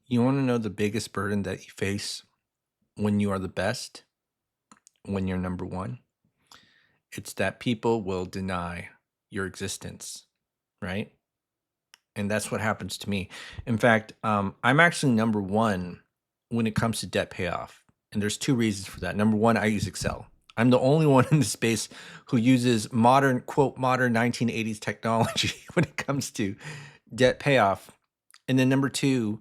You want to know the biggest burden that you face when you are the best, when you're number one? It's that people will deny your existence, right? And that's what happens to me. In fact, I'm actually number one when it comes to debt payoff. And there's two reasons for that. Number one, I use Excel. I'm the only one in the space who uses modern, quote, modern 1980s technology when it comes to debt payoff. And then number two,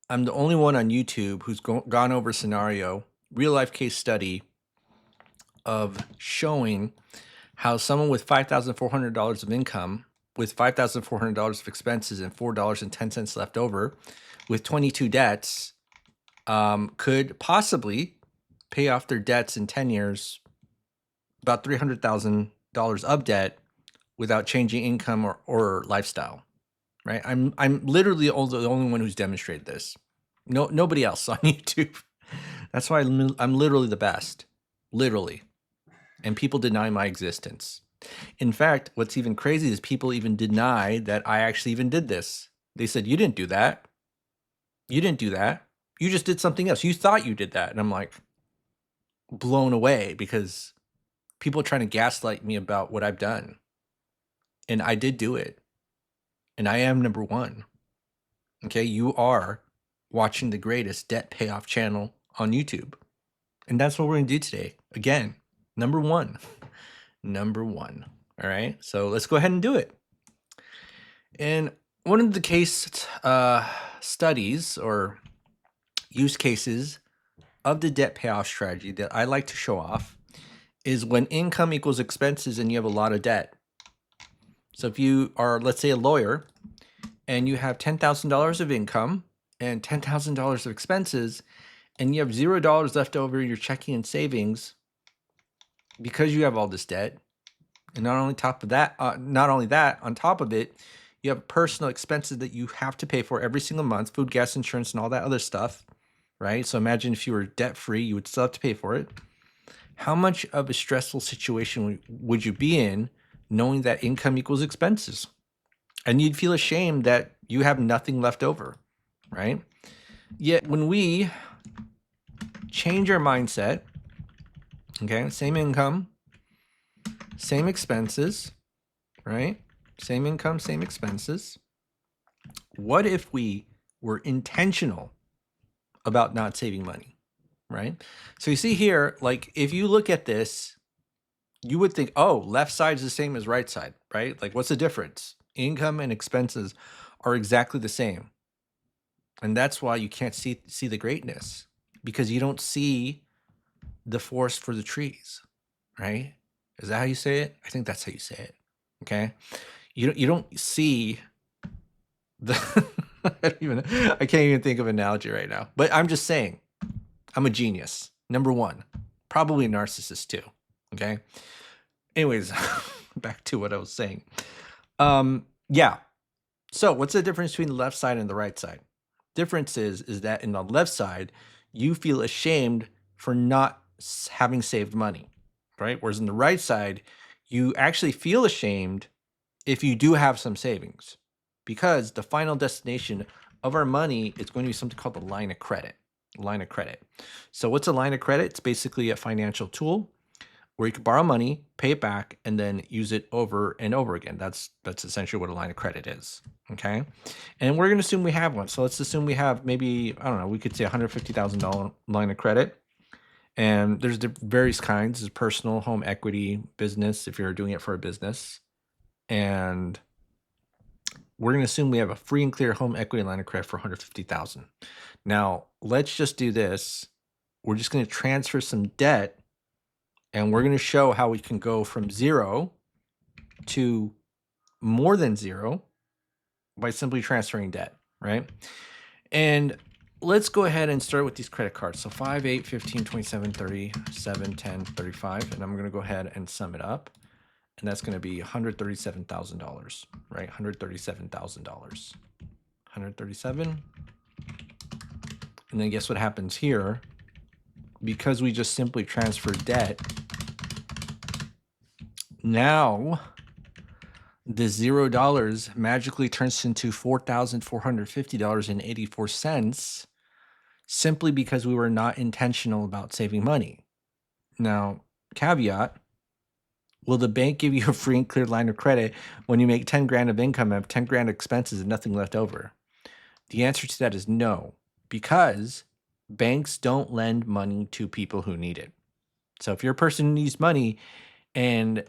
I'm the only one on YouTube who's gone over a scenario, real life case study of showing how someone with $5,400 of income, with $5,400 of expenses and $4.10 left over, with 22 debts, could possibly pay off their debts in 10 years, about $300,000 of debt without changing income or lifestyle. Right? I'm literally the only one who's demonstrated this. Nobody else on YouTube. That's why I'm literally the best, literally. And people deny my existence. In fact, what's even crazy is people even deny that I actually even did this. They said, "You didn't do that. You didn't do that. You just did something else. You thought you did that." And I'm like blown away because people are trying to gaslight me about what I've done. And I did do it. And I am number one. Okay, you are watching the greatest debt payoff channel on YouTube. And that's what we're going to do today. Again, number one. Number one. All right, so let's go ahead and do it. And one of the case studies or use cases of the debt payoff strategy that I like to show off is when income equals expenses and you have a lot of debt. So if you are, let's say, a lawyer, and you have $10,000 of income and $10,000 of expenses, and you have $0 left over in your checking and savings because you have all this debt, and not only that, on top of it, you have personal expenses that you have to pay for every single month, food, gas, insurance, and all that other stuff, right? So imagine if you were debt-free, you would still have to pay for it. How much of a stressful situation would you be in knowing that income equals expenses? And you'd feel ashamed that you have nothing left over, right? Yet when we change our mindset, okay, same income, same expenses, right? Same income, same expenses. What if we were intentional about not saving money, right? So you see here, like if you look at this, you would think, oh, left side is the same as right side, right? Like what's the difference? Income and expenses are exactly the same. And that's why you can't see the greatness, because you don't see the forest for the trees, right? Is that how you say it? I think that's how you say it. Okay. You don't see the I can't even think of an analogy right now. But I'm just saying, I'm a genius. Number one. Probably a narcissist too. Okay. Anyways, back to what I was saying. Yeah. So what's the difference between the left side and the right side? Difference is that in the left side, you feel ashamed for not having saved money, right? Whereas in the right side, you actually feel ashamed if you do have some savings, because the final destination of our money is going to be something called the line of credit. Line of credit. So what's a line of credit? It's basically a financial tool where you can borrow money, pay it back, and then use it over and over again. That's essentially what a line of credit is. Okay. And we're going to assume we have one. So let's assume we have maybe, I don't know, we could say $150,000 line of credit. And there's various kinds. There's personal, home equity, business, if you're doing it for a business. And we're going to assume we have a free and clear home equity line of credit for $150,000. Now, let's just do this. We're just going to transfer some debt, and we're going to show how we can go from zero to more than zero by simply transferring debt, right? And let's go ahead and start with these credit cards. So 5, 8, 15, 27, 30, 7, 10, 35. And I'm going to go ahead and sum it up. And that's going to be $137,000, right? $137,000. 137. And then guess what happens here? Because we just simply transferred debt, now the $0 magically turns into $4,450.84 simply because we were not intentional about saving money. Now, caveat, will the bank give you a free and clear line of credit when you make 10 grand of income and have 10 grand expenses and nothing left over? The answer to that is no, because banks don't lend money to people who need it. So if you're a person who needs money and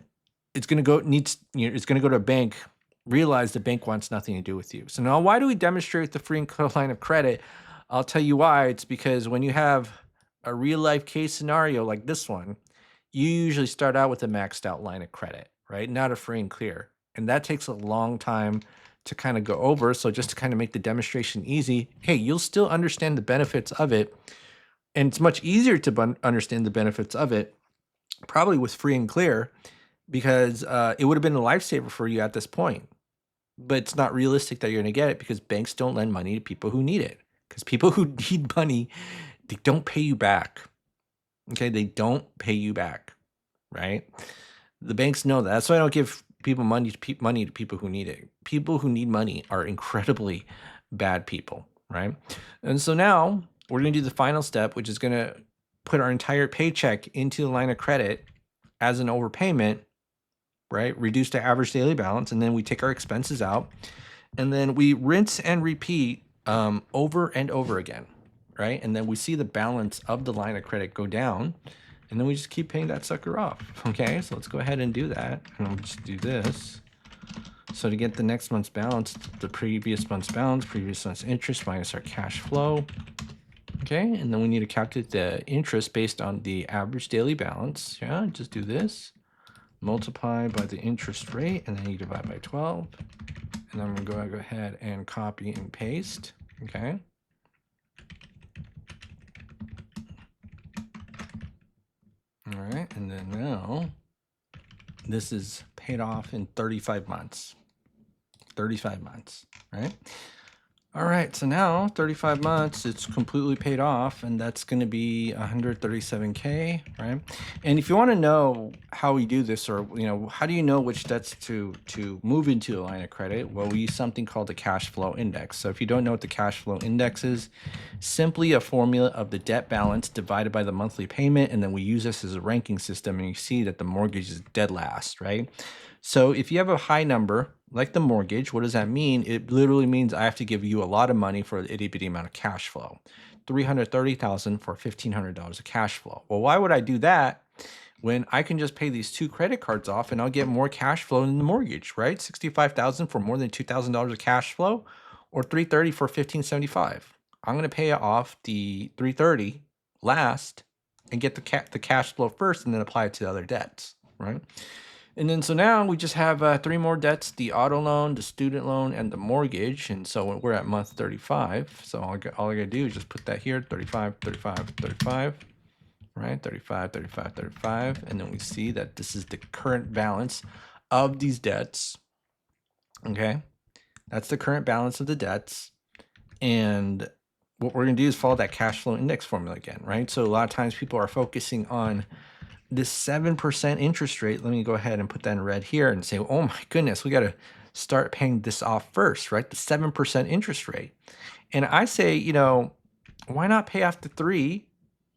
it's going to go it's going to go to a bank, realize the bank wants nothing to do with you. So now why do we demonstrate the free and clear line of credit? I'll tell you why. It's because when you have a real life case scenario like this one, you usually start out with a maxed out line of credit, right? Not a free and clear. And that takes a long time to kind of go over. So just to kind of make the demonstration easy, hey, you'll still understand the benefits of it. And it's much easier to understand the benefits of it, probably with free and clear, because it would have been a lifesaver for you at this point. But it's not realistic that you're going to get it because banks don't lend money to people who need it. Because people who need money, they don't pay you back. Okay, they don't pay you back, right? The banks know that. That's why I don't give people money to people who need it. People who need money are incredibly bad people, right? And so now we're going to do the final step, which is going to put our entire paycheck into the line of credit as an overpayment, right? Reduce the average daily balance, and then we take our expenses out, and then we rinse and repeat over and over again, right? And then we see the balance of the line of credit go down, and then we just keep paying that sucker off. Okay, so let's go ahead and do that. And we'll just do this. So to get the next month's balance, the previous month's balance, previous month's interest minus our cash flow. Okay, and then we need to calculate the interest based on the average daily balance. Yeah, just do this. Multiply by the interest rate, and then you divide by 12. And then I'm going to go ahead and copy and paste. Okay. All right, and then now this is paid off in 35 months. 35 months, right? All right, so now 35 months, it's completely paid off, and that's going to be 137K, right? And if you want to know how we do this, or how do you know which debts to move into a line of credit? Well, we use something called the cash flow index. So if you don't know what the cash flow index is, simply a formula of the debt balance divided by the monthly payment, and then we use this as a ranking system, and you see that the mortgage is dead last, right? So if you have a high number, like the mortgage, what does that mean? It literally means I have to give you a lot of money for an itty bitty amount of cash flow. $330,000 for $1,500 of cash flow. Well, why would I do that when I can just pay these 2 credit cards off and I'll get more cash flow than the mortgage, right? $65,000 for more than $2,000 of cash flow, or $330 for $1,575. I'm going to pay off the $330 last and get the cash flow first, and then apply it to the other debts, right? And then so now we just have 3 more debts: the auto loan, the student loan, and the mortgage. And so we're at month 35. So all I gotta do is just put that here: 35, 35, 35, right? 35, 35, 35. And then we see that this is the current balance of these debts. Okay, that's the current balance of the debts. And what we're gonna do is follow that cash flow index formula again, right? So a lot of times people are focusing on this 7% interest rate. Let me go ahead and put that in red here and say, oh my goodness, we got to start paying this off first, right? The 7% interest rate. And I say, why not pay off the 3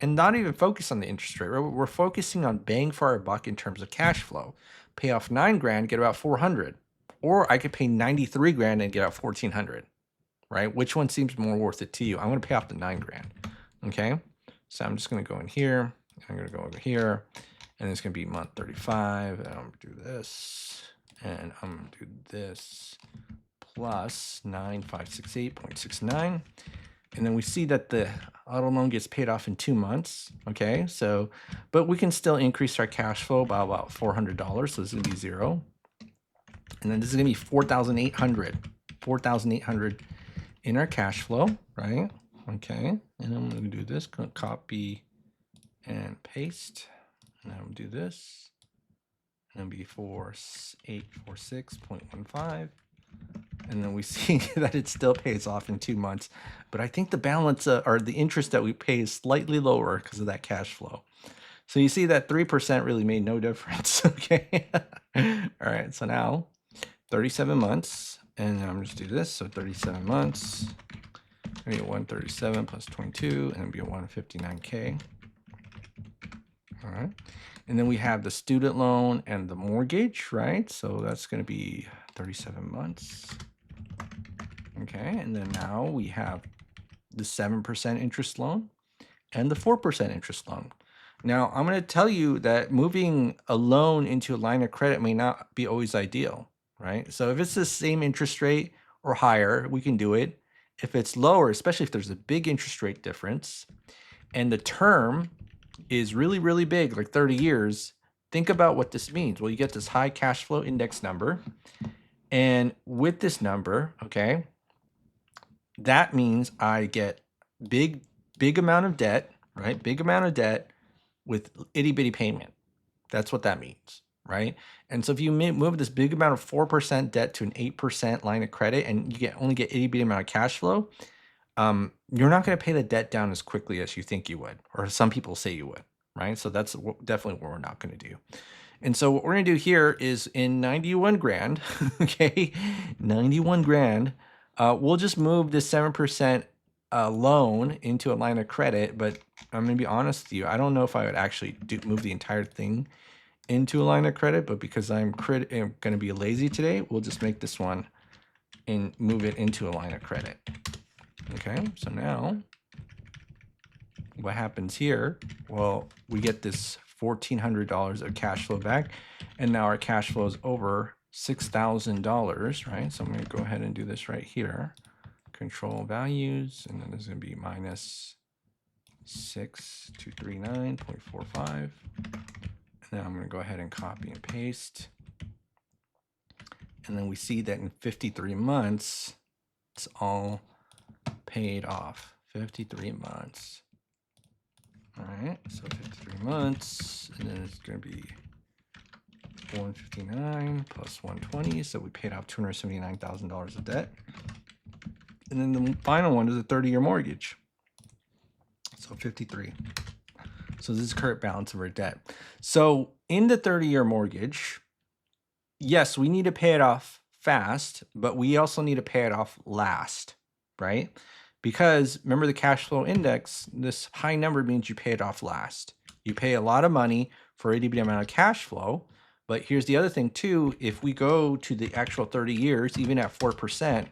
and not even focus on the interest rate, right? We're focusing on bang for our buck in terms of cash flow. Pay off 9 grand, get about 400. Or I could pay 93 grand and get out 1,400, right? Which one seems more worth it to you? I'm going to pay off the 9 grand. Okay. So I'm just going to go in here. I'm going to go over here, and it's going to be month 35. And I'm going to do this, and I'm going to do this plus 9568.69. And then we see that the auto loan gets paid off in 2 months. Okay, so, but we can still increase our cash flow by about $400. So this is going to be 0. And then this is going to be 4,800 in our cash flow, right? Okay, and I'm going to do this, copy and paste, and I'm going to do this, and it'll be 4846.15, and then we see that it still pays off in 2 months, but I think the balance or the interest that we pay is slightly lower because of that cash flow. So you see that 3% really made no difference. Okay. All right, so now 37 months, and I'm just do this. So 37 months, maybe 137 plus 22, and it'll be a 159K. All right. And then we have the student loan and the mortgage, right? So that's going to be 37 months. Okay. And then now we have the 7% interest loan and the 4% interest loan. Now, I'm going to tell you that moving a loan into a line of credit may not be always ideal, right? So if it's the same interest rate or higher, we can do it. If it's lower, especially if there's a big interest rate difference and the term is really, really big, like 30 years, think about what this means. Well, you get this high cash flow index number. And with this number, okay, that means I get big amount of debt, right? Big amount of debt with itty bitty payment. That's what that means, right? And so if you move this big amount of 4% debt to an 8% line of credit and you only get itty bitty amount of cash flow, you're not going to pay the debt down as quickly as you think you would, or some people say you would, right? So that's definitely what we're not going to do. And so what we're going to do here is in 91 grand, okay, 91 grand, we'll just move this 7% loan into a line of credit. But I'm going to be honest with you, I don't know if I would actually move the entire thing into a line of credit, but because I'm going to be lazy today, we'll just make this one and move it into a line of credit. Okay, so now what happens here? Well, we get this $1,400 of cash flow back, and now our cash flow is over $6,000, right? So I'm going to go ahead and do this right here. Control values, and then there's going to be minus 6239.45. And then I'm going to go ahead and copy and paste. And then we see that in 53 months, it's all paid off. 53 months. All right, so 53 months, and then it's going to be 159 plus 120. So we paid off $279,000 of debt. And then the final one is a 30-year mortgage. So 53. So this is current balance of our debt. So in the 30-year mortgage, yes, we need to pay it off fast, but we also need to pay it off last, right? Because remember the cash flow index, this high number means you pay it off last. You pay a lot of money for a big amount of cash flow. But here's the other thing too, if we go to the actual 30 years, even at 4%,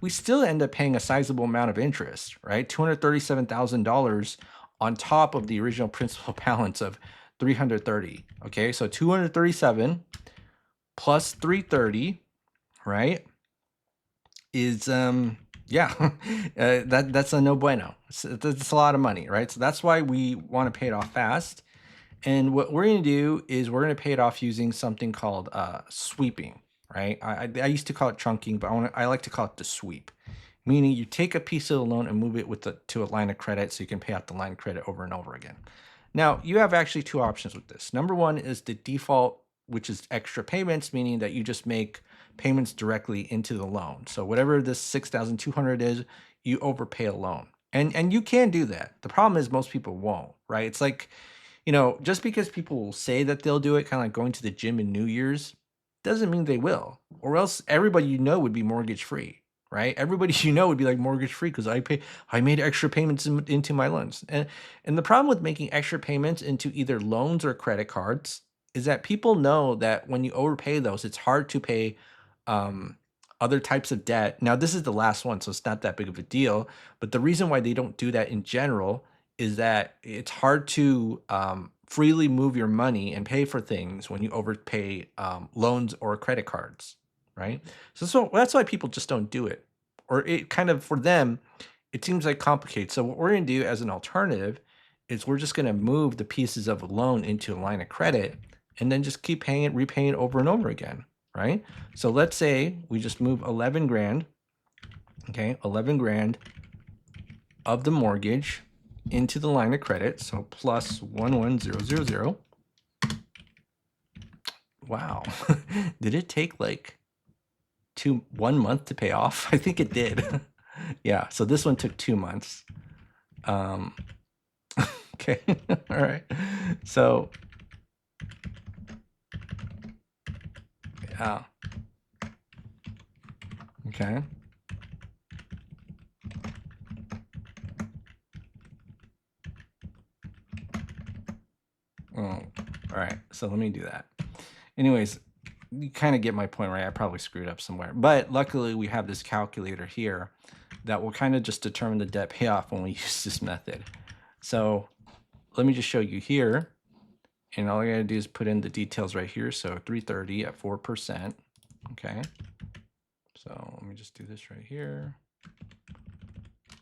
we still end up paying a sizable amount of interest, right? $237,000 on top of the original principal balance of 330. Okay, so 237 plus 330, right, is yeah, that's a no bueno. That's a lot of money, right? So that's why we want to pay it off fast. And what we're going to do is we're going to pay it off using something called sweeping, right? I used to call it chunking, but I like to call it the sweep, meaning you take a piece of the loan and move it to a line of credit so you can pay out the line of credit over and over again. Now, you have actually two options with this. Number one is the default, which is extra payments, meaning that you just make payments directly into the loan. So whatever this 6,200 is, you overpay a loan. And you can do that. The problem is most people won't, right? It's like, just because people will say that they'll do it, kind of like going to the gym in New Year's, doesn't mean they will. Or else everybody would be mortgage free, right? Everybody would be like mortgage free because I made extra payments into my loans. And the problem with making extra payments into either loans or credit cards is that people know that when you overpay those, it's hard to pay other types of debt. Now, this is the last one, so it's not that big of a deal. But the reason why they don't do that in general is that it's hard to freely move your money and pay for things when you overpay loans or credit cards, right? So that's why people just don't do it. Or it kind of, for them, it seems like complicated. So what we're going to do as an alternative is we're just going to move the pieces of a loan into a line of credit and then just keep repaying it over and over again, right? So let's say we just move 11 grand, okay, 11 grand of the mortgage into the line of credit. So plus 11000. Wow. Did it take like 1 month to pay off? I think it did. Yeah. So this one took 2 months. Okay. All right. So yeah. Okay. Oh, all right. So let me do that. Anyways, you kind of get my point, right? I probably screwed up somewhere, but luckily we have this calculator here that will kind of just determine the debt payoff when we use this method. So let me just show you here. And all I gotta do is put in the details right here. So 330 at 4%. Okay. So let me just do this right here.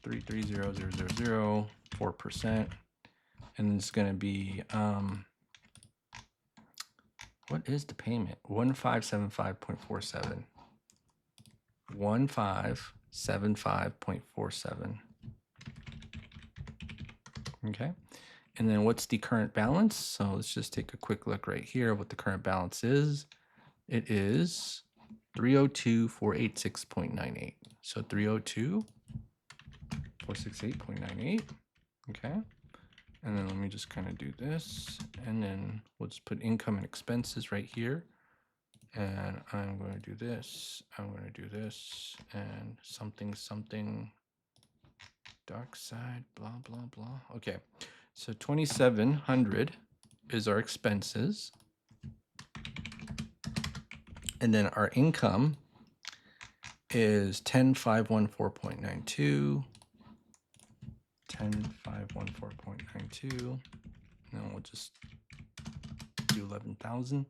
330000, 4%. And it's gonna be what is the payment? 1575.47. 1575.47. Okay. And then what's the current balance? So let's just take a quick look right here what the current balance is. It is 302,486.98. So 302,468.98. Okay. And then let me just kind of do this. And then we'll just put income and expenses right here. And I'm going to do this. I'm going to do this. And something. Dark side, blah, blah, blah. Okay. So 2,700 is our expenses. And then our income is 10,514.92. 10,514.92. Then we'll just do 11,000.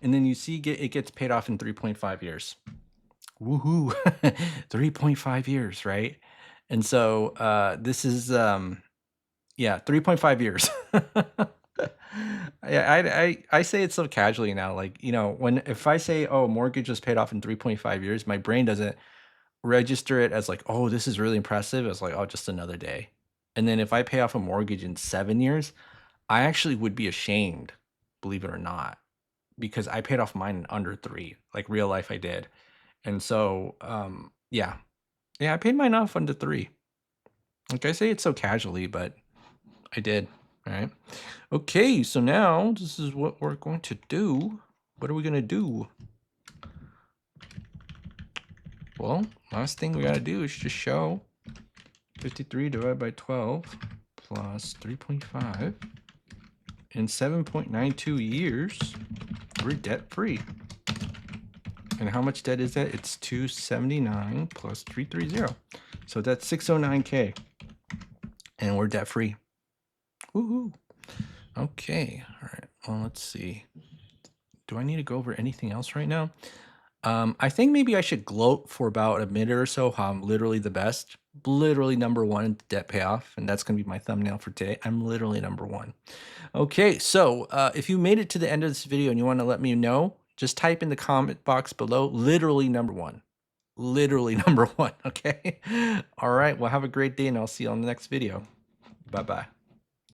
And then you see it gets paid off in 3.5 years. Woohoo. 3.5 years, right? And so this is yeah, 3.5 years. I say it so casually now, like, you know, if I say, oh, mortgage is paid off in 3.5 years, my brain doesn't register it as like, oh, this is really impressive. It's like, oh, just another day. And then if I pay off a mortgage in 7 years, I actually would be ashamed, believe it or not, because I paid off mine in under 3, like real life I did. And so yeah, I paid mine off under 3. Like I say it so casually, but I did. All right. Okay, so now this is what we're going to do. What are we going to do? Well, last thing we got to do is just show 53 divided by 12 plus 3.5. In 7.92 years, we're debt-free. And how much debt is that? It's 279 plus 330. So that's 609K. And we're debt-free. Woohoo. Okay. All right. Well, let's see. Do I need to go over anything else right now? I think maybe I should gloat for about a minute or so how I'm literally the best, literally number one in debt payoff, and that's going to be my thumbnail for today. I'm literally number one. Okay, so if you made it to the end of this video and you want to let me know, just type in the comment box below, literally number one. Literally number one, okay? All right, well, have a great day, and I'll see you on the next video. Bye-bye.